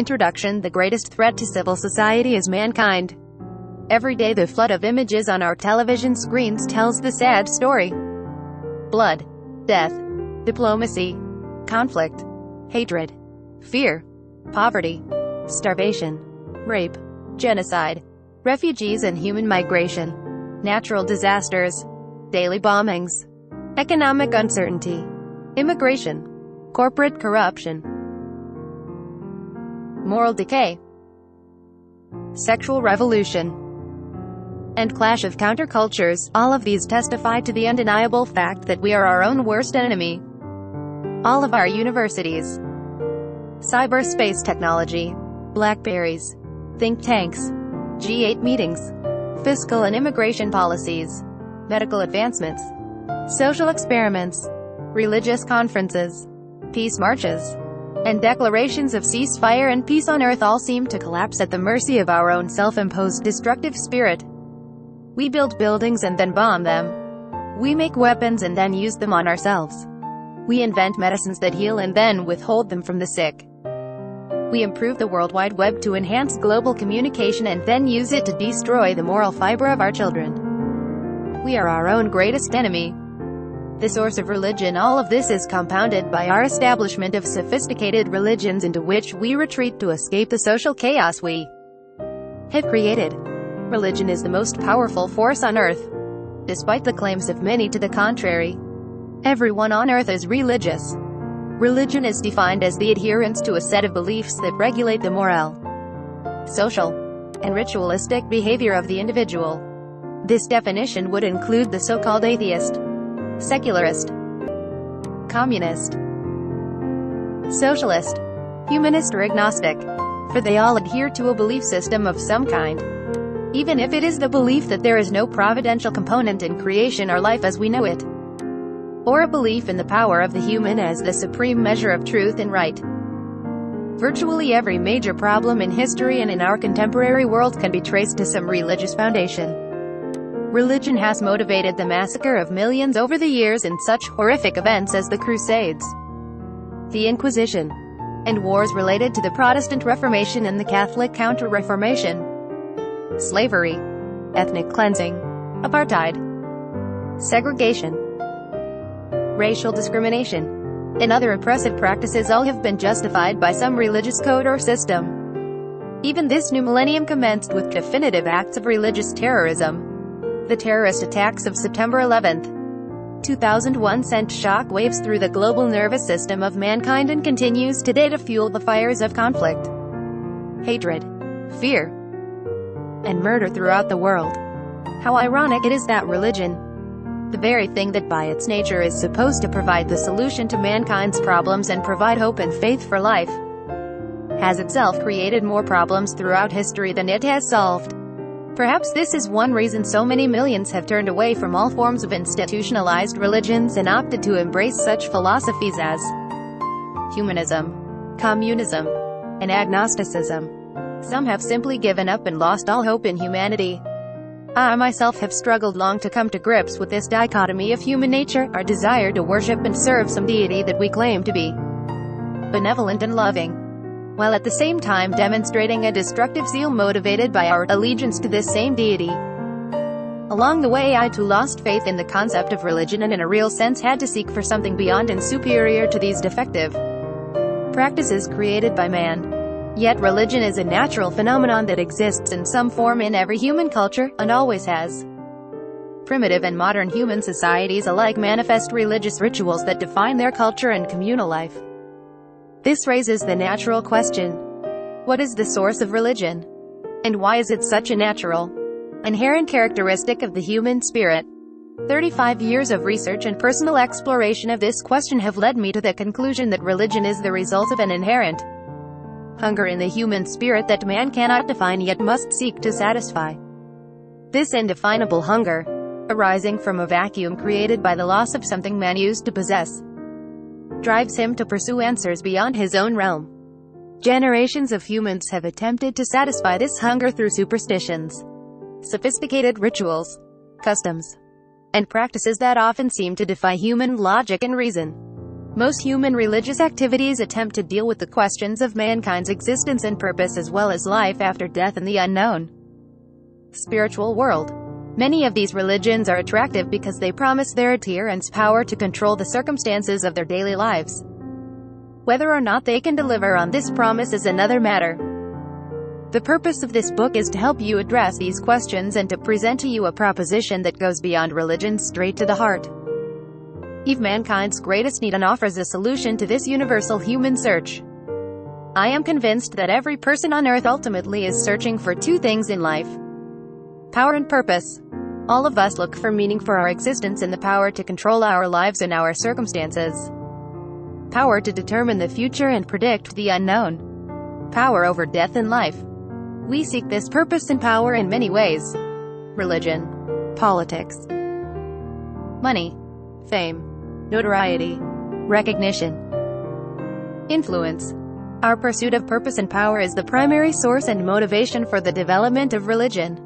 Introduction. The greatest threat to civil society is mankind. Every day the flood of images on our television screens tells the sad story. Blood, death, diplomacy, conflict, hatred, fear, poverty, starvation, rape, genocide, refugees and human migration, natural disasters, daily bombings, economic uncertainty, immigration, corporate corruption, moral decay, sexual revolution, and clash of countercultures. All of these testify to the undeniable fact that we are our own worst enemy. All of our universities, cyberspace technology, Blackberries, think tanks, G8 meetings, fiscal and immigration policies, medical advancements, social experiments, religious conferences, peace marches, and declarations of ceasefire and peace on earth all seem to collapse at the mercy of our own self-imposed destructive spirit. We build buildings and then bomb them. We make weapons and then use them on ourselves. We invent medicines that heal and then withhold them from the sick. We improve the World Wide Web to enhance global communication and then use it to destroy the moral fiber of our children. We are our own greatest enemy. The source of religion. All of this is compounded by our establishment of sophisticated religions into which we retreat to escape the social chaos we have created. Religion is the most powerful force on earth, despite the claims of many to the contrary. Everyone on earth is religious. Religion is defined as the adherence to a set of beliefs that regulate the moral, social, and ritualistic behavior of the individual. This definition would include the so-called atheist, secularist, communist, socialist, humanist or agnostic, for they all adhere to a belief system of some kind. Even if it is the belief that there is no providential component in creation or life as we know it, or a belief in the power of the human as the supreme measure of truth and right. Virtually every major problem in history and in our contemporary world can be traced to some religious foundation. Religion has motivated the massacre of millions over the years in such horrific events as the Crusades, the Inquisition, and wars related to the Protestant Reformation and the Catholic Counter-Reformation, slavery, ethnic cleansing, apartheid, segregation, racial discrimination, and other oppressive practices. All have been justified by some religious code or system. Even this new millennium commenced with definitive acts of religious terrorism. The terrorist attacks of September 11, 2001 sent shock waves through the global nervous system of mankind and continues today to fuel the fires of conflict, hatred, fear, and murder throughout the world. How ironic it is that religion, the very thing that by its nature is supposed to provide the solution to mankind's problems and provide hope and faith for life, has itself created more problems throughout history than it has solved. Perhaps this is one reason so many millions have turned away from all forms of institutionalized religions and opted to embrace such philosophies as humanism, communism, and agnosticism. Some have simply given up and lost all hope in humanity. I myself have struggled long to come to grips with this dichotomy of human nature, our desire to worship and serve some deity that we claim to be benevolent and loving, while at the same time demonstrating a destructive zeal motivated by our allegiance to this same deity. Along the way I too lost faith in the concept of religion and in a real sense had to seek for something beyond and superior to these defective practices created by man. Yet religion is a natural phenomenon that exists in some form in every human culture, and always has. Primitive and modern human societies alike manifest religious rituals that define their culture and communal life. This raises the natural question: what is the source of religion? And why is it such a natural, inherent characteristic of the human spirit? 35 years of research and personal exploration of this question have led me to the conclusion that religion is the result of an inherent hunger in the human spirit that man cannot define yet must seek to satisfy. This indefinable hunger, arising from a vacuum created by the loss of something man used to possess, drives him to pursue answers beyond his own realm. Generations of humans have attempted to satisfy this hunger through superstitions, sophisticated rituals, customs, and practices that often seem to defy human logic and reason. Most human religious activities attempt to deal with the questions of mankind's existence and purpose, as well as life after death and the unknown spiritual world. Many of these religions are attractive because they promise their adherents power to control the circumstances of their daily lives. Whether or not they can deliver on this promise is another matter. The purpose of this book is to help you address these questions and to present to you a proposition that goes beyond religion, straight to the heart of mankind's greatest need, and offers a solution to this universal human search. I am convinced that every person on earth ultimately is searching for two things in life: power and purpose. All of us look for meaning for our existence and the power to control our lives and our circumstances. Power to determine the future and predict the unknown. Power over death and life. We seek this purpose and power in many ways: religion, politics, money, fame, notoriety, recognition, influence. Our pursuit of purpose and power is the primary source and motivation for the development of religion.